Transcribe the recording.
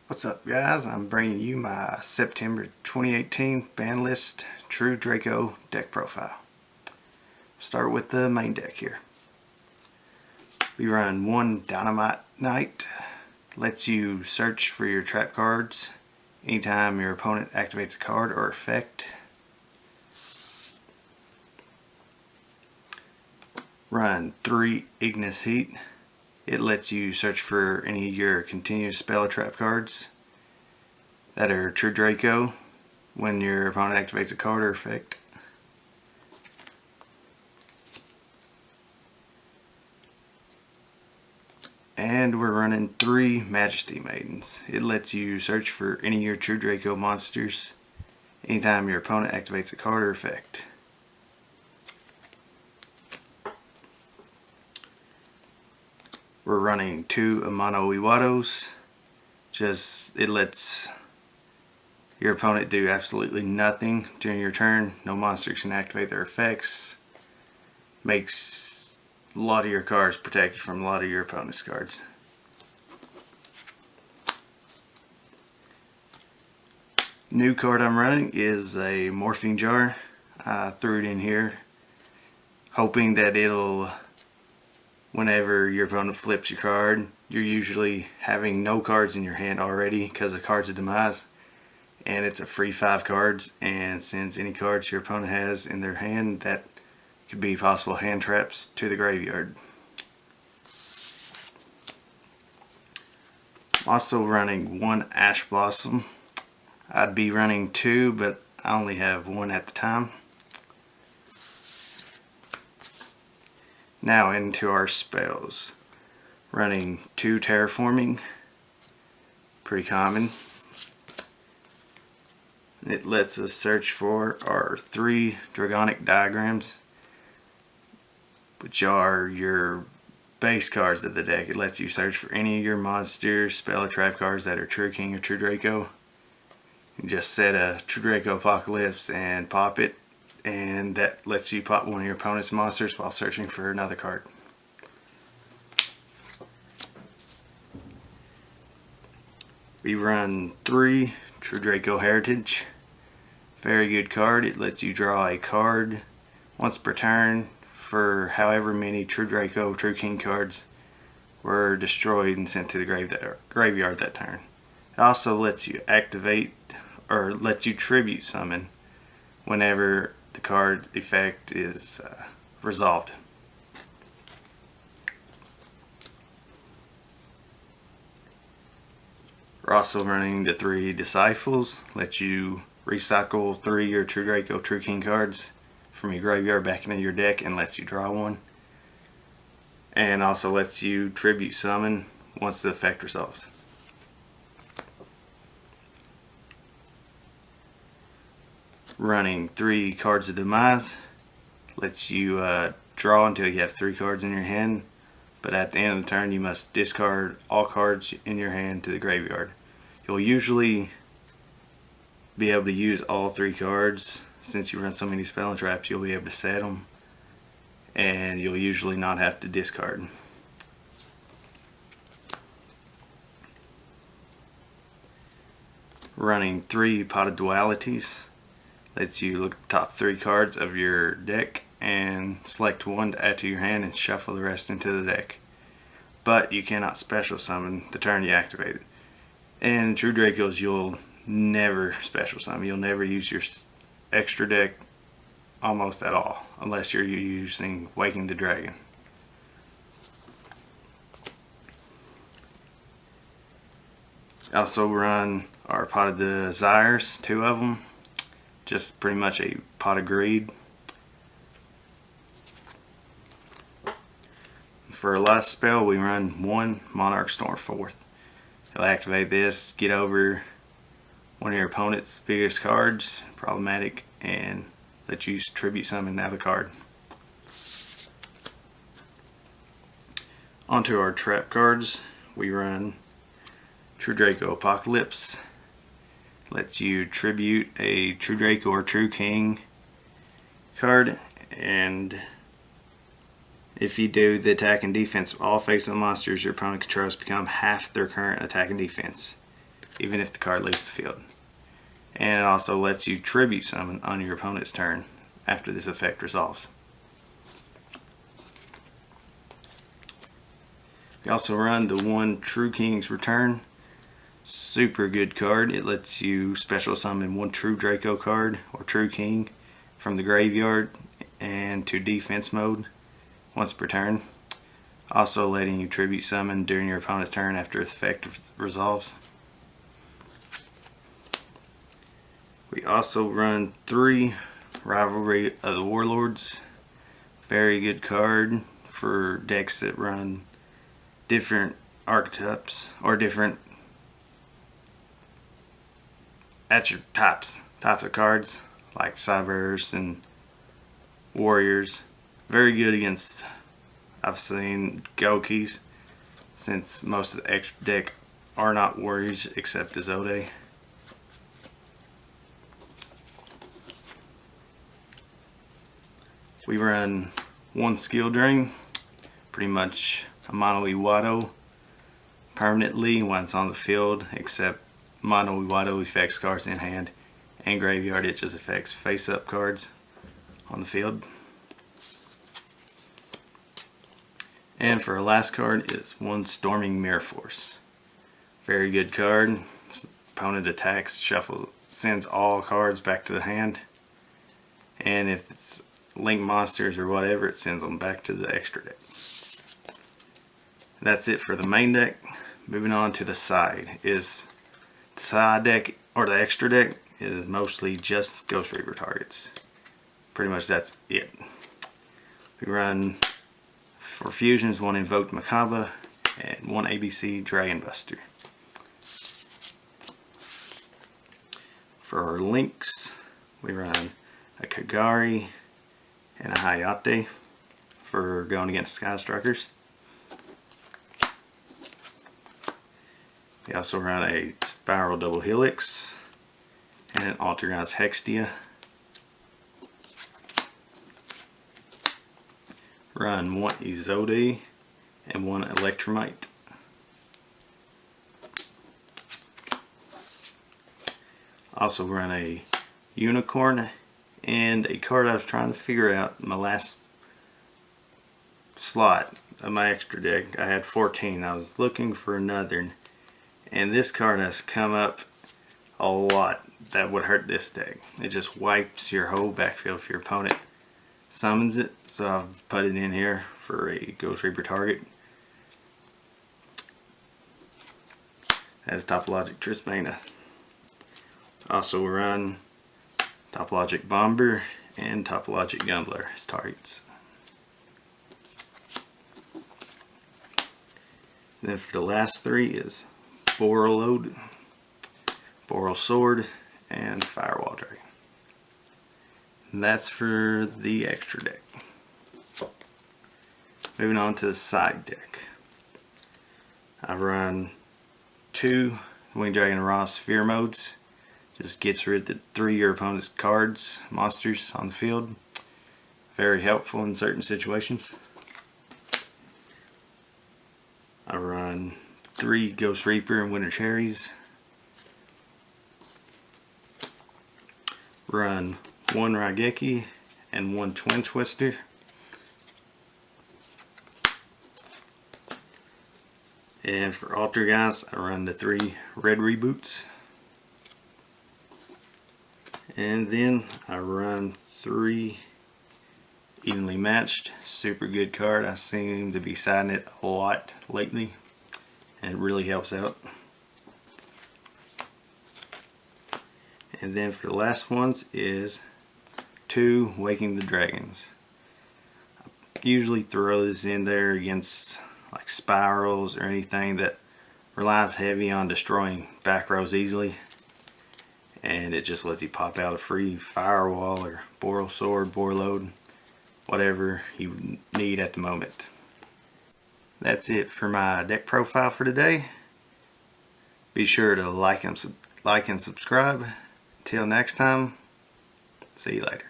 What's up, guys? I'm bringing you my September 2018 Banlist True Draco deck profile. Start with the main deck here. We run one Dynamite Knight. Lets you search for your trap cards anytime your opponent activates a card or effect. Run 3 Ignis Heat. It lets you search for any of your continuous spell or trap cards that are True Draco when your opponent activates a card or effect. And we're running 3 Majesty Maidens. It lets you search for any of your True Draco monsters anytime your opponent activates a card or effect. We're running 2 Amano Iwatos. It lets your opponent do absolutely nothing during your turn. No monsters can activate their effects. Makes a lot of your cards protect you from a lot of your opponent's cards. New card I'm running is a Morphing Jar. I threw it in here hoping that it'll, whenever your opponent flips your card, you're usually having no cards in your hand already because of Cards of Demise, and it's a free 5 cards, and sends any cards your opponent has in their hand that could be possible hand traps to the graveyard. I'm also running 1 Ash Blossom. I'd be running 2, but I only have 1 at the time. Now into our spells. Running 2 Terraforming, pretty common. It lets us search for our 3 Dragonic Diagrams, which are your base cards of the deck. It lets you search for any of your monsters, spell, or trap cards that are True King or True Draco. You just set a True Draco Apocalypse and pop it, and that lets you pop one of your opponent's monsters while searching for another card. We run 3 True Draco Heritage. Very good card. It lets you draw a card once per turn for however many True Draco, True King cards were destroyed and sent to the graveyard that turn. It also lets you activate, or lets you tribute summon whenever the card effect is resolved. We're also running the 3 Disciples. Let you recycle 3 of your True Draco, True King cards from your graveyard back into your deck and lets you draw one. And also lets you tribute summon once the effect resolves. Running 3 Cards of Demise. Lets you draw until you have 3 cards in your hand, but at the end of the turn you must discard all cards in your hand to the graveyard. You'll usually be able to use all 3 cards. Since you run so many spell and traps, you'll be able to set them, and you'll usually not have to discard. Running 3 Potted Dualities. Lets you look at the top 3 cards of your deck and select one to add to your hand and shuffle the rest into the deck. But you cannot special summon the turn you activate it. And in True Dracos, you'll never special summon. You'll never use your extra deck almost at all, unless you're using Waking the Dragon. Also run our Pot of Desires, 2 of them. Just pretty much a Pot of Greed. For our last spell, we run 1 Monarch Storm 4th. You'll activate this, get over one of your opponent's biggest cards, problematic, and let you tribute summon another card. Onto our trap cards, we run True Draco Apocalypse. Lets you tribute a True Draco or True King card, and if you do, the attack and defense of all face-up monsters your opponent controls become half their current attack and defense. even if the card leaves the field. And it also lets you tribute summon on your opponent's turn after this effect resolves. We also run the 1 True King's Return. Super good card. It lets you special summon 1 True Draco card or True King from the graveyard and to defense mode once per turn. Also letting you tribute summon during your opponent's turn after its effect resolves. We also run 3 Rivalry of the Warlords. Very good card for decks that run different archetypes or different types of cards like Cybers and Warriors. Very good against, I've seen, Gokis, since most of the extra deck are not Warriors except Azode. We run 1 Skill Drain, pretty much a Mono Iwado permanently when it's on the field, except Mono Iwado affects cards in hand and graveyard. It just affects face-up cards on the field. And for our last card is 1 Storming Mirror Force. Very good card. Opponent attacks, sends all cards back to the hand, and if it's link monsters or whatever, it sends them back to the extra deck. That's it for the main deck. Moving on to the side. The side deck or the extra deck is mostly just Ghost Reaper targets. Pretty much that's it. We run for fusions 1 Invoked Makaba and 1 ABC Dragon Buster. For our links, we run a Kagari and a Hayate for going against Sky Strikers. We also run a Spiral Double Helix and an Altergon's Hextia. Run 1 Izode and 1 Electromite. Also run a Unicorn and a card I was trying to figure out in my last slot of my extra deck. I had 14. I was looking for another, and this card has come up a lot that would hurt this deck. It just wipes your whole backfield if your opponent summons it, so I've put it in here for a Ghost Reaper target. As Topologic Trisbana. Also run Topologic Bomber and Topologic Gumbler as targets. Then for the last 3 is Boral Load, Boral Sword, and Firewall Dragon. And that's for the extra deck. Moving on to the side deck. I run 2 Winged Dragon Raw Sphere modes. Just gets rid of 3 of your opponent's cards, monsters on the field. Very helpful in certain situations. I run 3 Ghost Reaper and Winter Cherries. Run 1 Raigeki and 1 Twin Twister. And for Altergeist, I run the 3 Red Reboots. And then I run 3 Evenly Matched. Super good card. I seem to be siding it a lot lately, and it really helps out. And then for the last ones is 2 Waking the Dragons. I usually throw this in there against like spirals or anything that relies heavy on destroying back rows easily. And it just lets you pop out a free Firewall or Boral Sword, Boral Load, whatever you need at the moment. That's it for my deck profile for today. Be sure to like and subscribe. Until next time, see you later.